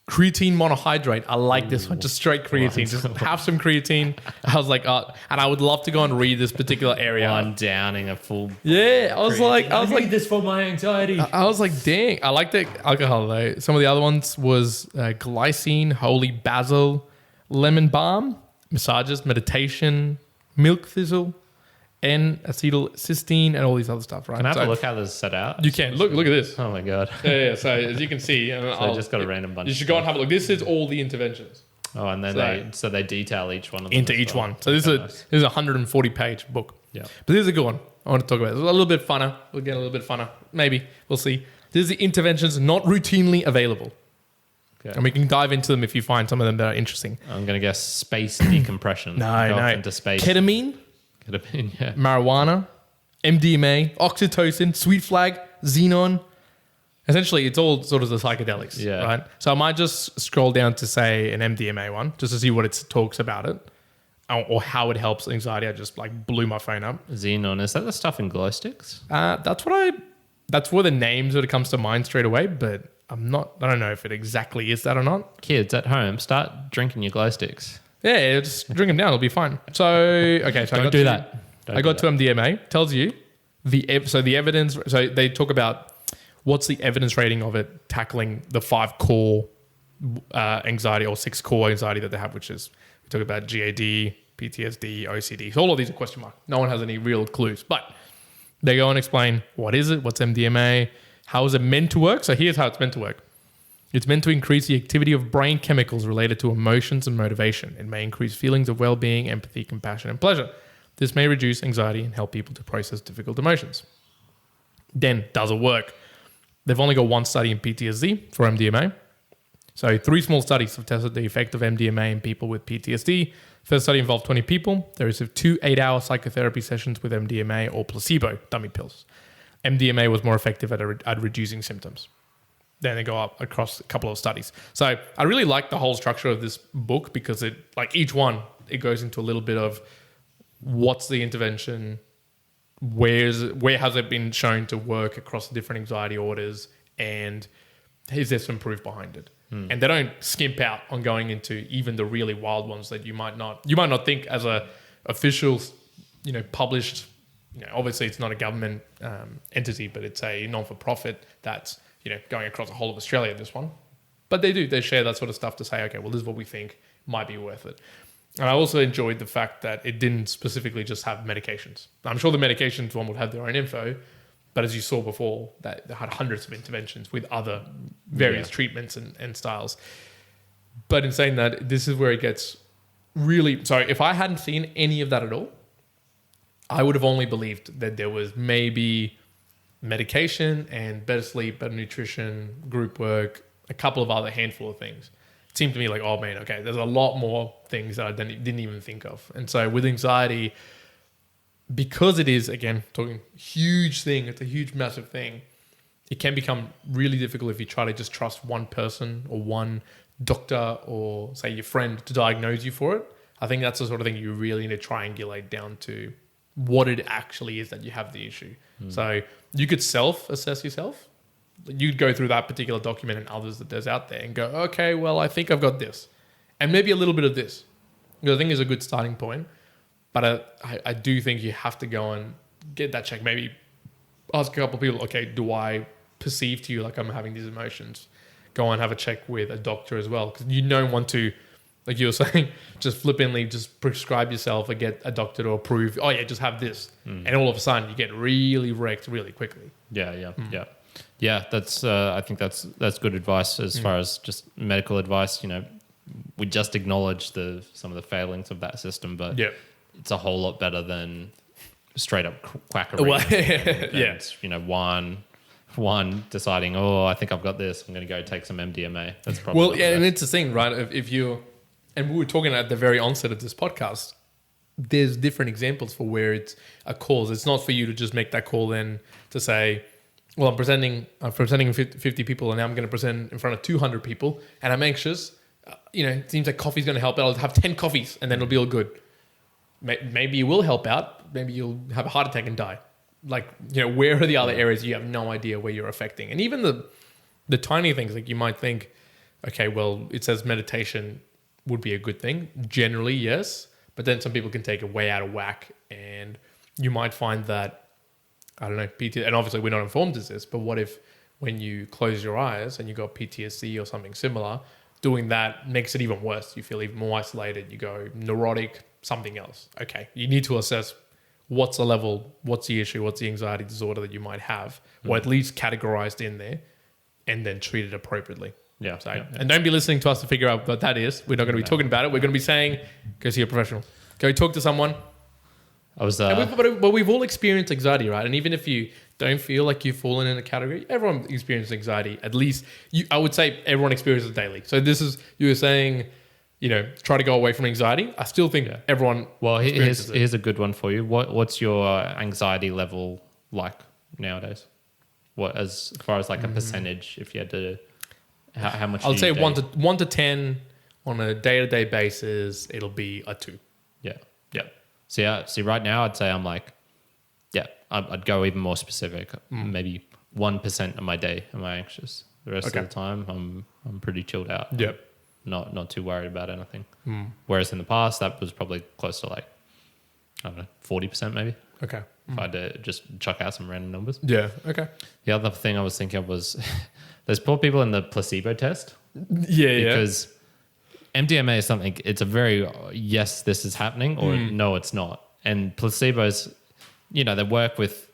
creatine monohydrate. I like this one. Just straight creatine. Just have some creatine. I was like, and I would love to go and read this particular area. One downing a full... Yeah, I was like, this for my anxiety. I was like, dang. I like the alcohol though. Some of the other ones was glycine, holy basil, lemon balm, massages, meditation, milk thistle, and acetylcysteine, and all these other stuff, right? Can I have a look how this is set out? You can. Look at this. Oh my God. Yeah. So as you can see, I just got a random bunch. You should go and have a look. This is all the interventions. Oh, and then they detail each one of them into each one. So this is a 140-page book. Yeah. But this is a good one I want to talk about. It's a little bit funner. We'll get a little bit funner. Maybe. We'll see. This is the interventions not routinely available. Okay. And we can dive into them if you find some of them that are interesting. I'm going to guess space decompression. No. Into space. Ketamine, Yeah. marijuana, MDMA, oxytocin, sweet flag, xenon. Essentially, it's all sort of the psychedelics, right? So I might just scroll down to, say, an MDMA one, just to see what it talks about it or how it helps anxiety. I just blew my phone up. Xenon, is that the stuff in glow sticks? That's where the name sort of comes to mind straight away, but I don't know if it exactly is that or not. Kids at home, start drinking your glow sticks. Yeah, just drink them down. It'll be fine. So, okay. So Don't do that. I got to MDMA. Tells you the evidence. So they talk about what's the evidence rating of it tackling the 5 core anxiety or 6 core anxiety that they have, which is, we talk about GAD, PTSD, OCD. So all of these are question mark. No one has any real clues. But they go and explain what is it, what's MDMA, how is it meant to work. So here's how it's meant to work. It's meant to increase the activity of brain chemicals related to emotions and motivation. It may increase feelings of well-being, empathy, compassion, and pleasure. This may reduce anxiety and help people to process difficult emotions. Then, does it work? They've only got one study in PTSD for MDMA. So 3 small studies have tested the effect of MDMA in people with PTSD. First study involved 20 people. They received 2 8-hour psychotherapy sessions with MDMA or placebo, dummy pills. MDMA was more effective at reducing symptoms. Then they go up across a couple of studies. So I really like the whole structure of this book because each one, it goes into a little bit of what's the intervention, where has it been shown to work across different anxiety orders, and is there some proof behind it? And they don't skimp out on going into even the really wild ones that you might not think as a official, published, obviously it's not a government entity, but it's a non-for-profit that's going across the whole of Australia, this one. But they share that sort of stuff to say, okay, well, this is what we think might be worth it. And I also enjoyed the fact that it didn't specifically just have medications. I'm sure the medications one would have their own info, but as you saw before, that they had hundreds of interventions with other various treatments and styles. But in saying that, this is where it gets really... So if I hadn't seen any of that at all, I would have only believed that there was maybe medication and better sleep, better nutrition, group work, a couple of other handful of things. It seemed to me like, oh man, okay, there's a lot more things that I didn't even think of. And so with anxiety, because it is, again, talking huge thing, it's a huge, massive thing, it can become really difficult if you try to just trust one person or one doctor or say your friend to diagnose you for it. I think that's the sort of thing you really need to triangulate down to what it actually is that you have the issue. So you could self-assess yourself. You'd go through that particular document and others that there's out there and go, okay, well, I think I've got this. And maybe a little bit of this. I think is a good starting point. But I do think you have to go and get that check. Maybe ask a couple of people, okay, do I perceive to you like I'm having these emotions? Go and have a check with a doctor as well. Because you don't want to, like you were saying, just flippantly just prescribe yourself or get a doctor to approve, oh yeah, just have this. And all of a sudden you get really wrecked really quickly. Yeah, that's I think that's good advice as far as just medical advice. We just acknowledge some of the failings of that system, but it's a whole lot better than straight up quackery. Well, and, yeah. You know, one deciding, oh, I think I've got this. I'm going to go take some MDMA. That's probably Well, yeah, and it's the thing, right? If you, and we were talking at the very onset of this podcast, there's different examples for where it's a cause. It's not for you to just make that call then to say, well, I'm presenting 50 people and now I'm going to present in front of 200 people and I'm anxious. It seems like coffee's going to help out. I'll have 10 coffees and then it'll be all good. Maybe it will help out. Maybe you'll have a heart attack and die. Like, where are the other areas you have no idea where you're affecting? And even the tiny things, like you might think, okay, well, it says meditation would be a good thing. Generally, yes. But then some people can take it way out of whack and you might find that, I don't know, PTSD, and obviously we're not informed as this, but what if when you close your eyes and you got PTSD or something similar, doing that makes it even worse. You feel even more isolated. You go neurotic, something else. Okay, you need to assess what's the level, what's the issue, what's the anxiety disorder that you might have, or at least categorized in there, and then treat it appropriately. Yeah. So, and don't be listening to us to figure out what that is. We're not going to be talking about it. We're going to be saying, go see a professional. Go talk to someone. But we've all experienced anxiety, right? And even if you don't feel like you've fallen in a category, everyone experiences anxiety. At least, I would say everyone experiences it daily. So you were saying, try to go away from anxiety. I still think everyone experiences it. Here's a good one for you. What's your anxiety level like nowadays? What as far as like a percentage, if you had to, how much? I'll say 1 to 10 on a day-to-day basis. It'll be a 2. Yeah. See, right now I'd say I'm like, I'd go even more specific. Maybe 1% of my day am I anxious. The rest of the time I'm pretty chilled out. Yep. Not too worried about anything. Whereas in the past that was probably close to like, I don't know, 40% maybe. Okay. If I had to just chuck out some random numbers. Yeah. Okay. The other thing I was thinking of was there's poor people in the placebo test. Yeah. Because MDMA is something, it's a very, yes, this is happening, or no, it's not. And placebos, they work with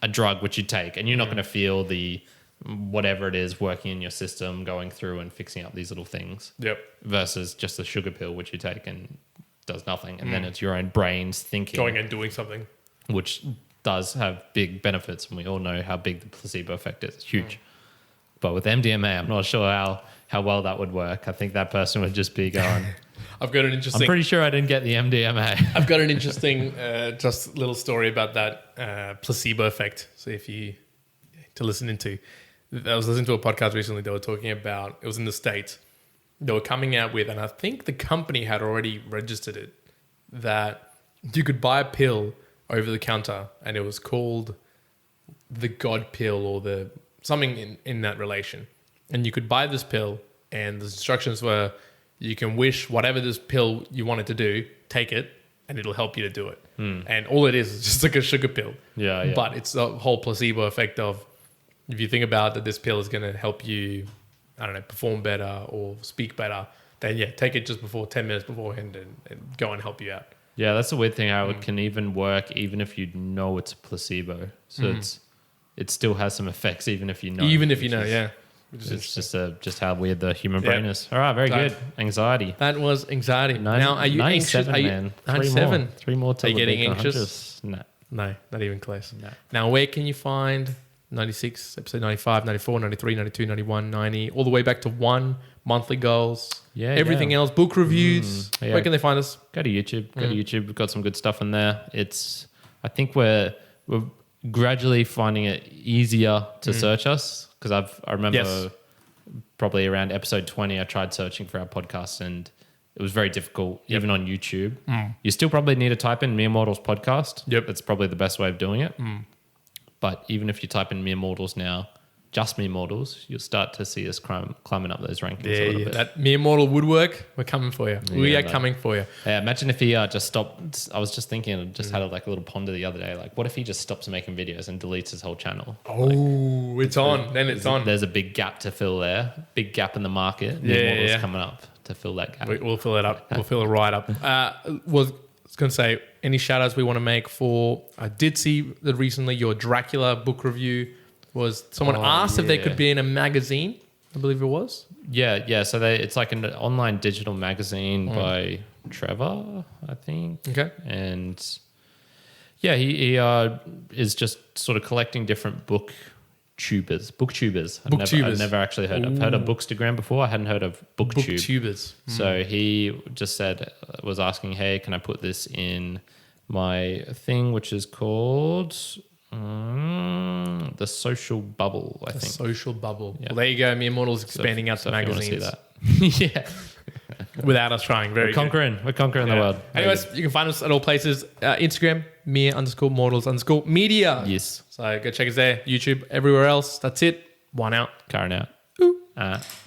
a drug which you take, and you're not going to feel the whatever it is working in your system, going through and fixing up these little things. Yep. Versus just the sugar pill which you take and does nothing. And then it's your own brain's thinking. Going and doing something. Which does have big benefits, and we all know how big the placebo effect is. It's huge. But with MDMA, I'm not sure how well that would work. I think that person would just be going... I'm pretty sure I didn't get the MDMA. I've got an interesting just little story about that placebo effect. So to listen into... I was listening to a podcast recently. They were talking about... It was in the States. They were coming out with... And I think the company had already registered it. That you could buy a pill over the counter. And it was called the God pill or the... Something in that relation. And you could buy this pill, and the instructions were, you can wish whatever this pill you wanted to do, take it, and it'll help you to do it. And all it is just like a sugar pill. Yeah. But it's the whole placebo effect of, if you think about that this pill is going to help you, I don't know, perform better or speak better, then take it just 10 minutes beforehand and go and help you out. Yeah, that's the weird thing, how it can even work even if you know it's a placebo. So it still has some effects even if you know. It's just how weird the human brain is. All right, very good. Anxiety. That was anxiety. Now, are you anxious? Are you, man. 97. Three more. Are you getting anxious? No, not even close. No. Now, where can you find 96, episode 95, 94, 93, 92, 91, 90, all the way back to 1, monthly goals, everything else, book reviews. Where can they find us? Go to YouTube. We've got some good stuff in there. I think we're gradually finding it easier to search us, because I remember probably around episode 20 I tried searching for our podcast and it was very difficult even on YouTube. You still probably need to type in Mere Mortals podcast. That's probably the best way of doing it. But even if you type in Mere Mortals now, just Mere Mortals, you'll start to see us climbing up those rankings a little bit. That Mere Mortal woodwork, we're coming for you. We are coming for you. Yeah, imagine if he just stopped. I was just thinking, had a little ponder the other day. Like, what if he just stops making videos and deletes his whole channel? Oh, it's on. Then it's on. There's a big gap to fill there. Big gap in the market. Mere Mortals coming up to fill that gap. We'll fill it up. We'll fill it right up. Was going to say, any shout outs we want to make for... I did see that recently your Dracula book review was... Someone asked if they could be in a magazine, I believe it was. Yeah. So it's like an online digital magazine by Trevor, I think. Okay. And Yeah, he is just sort of collecting different booktubers. I've never actually heard. I've heard of Bookstagram before. I hadn't heard of booktube. Booktubers. So he just was asking, hey, can I put this in my thing, which is called the social bubble, I think. Social bubble. Yeah. Well, there you go. Me and Mortal's expanding out to magazines. Yeah. Without us trying. We're conquering the world. Anyways, you can find us at all places. Instagram, me_mortals_media. Yes. So go check us there. YouTube, everywhere else. That's it. One out. Kyrin out. Ooh.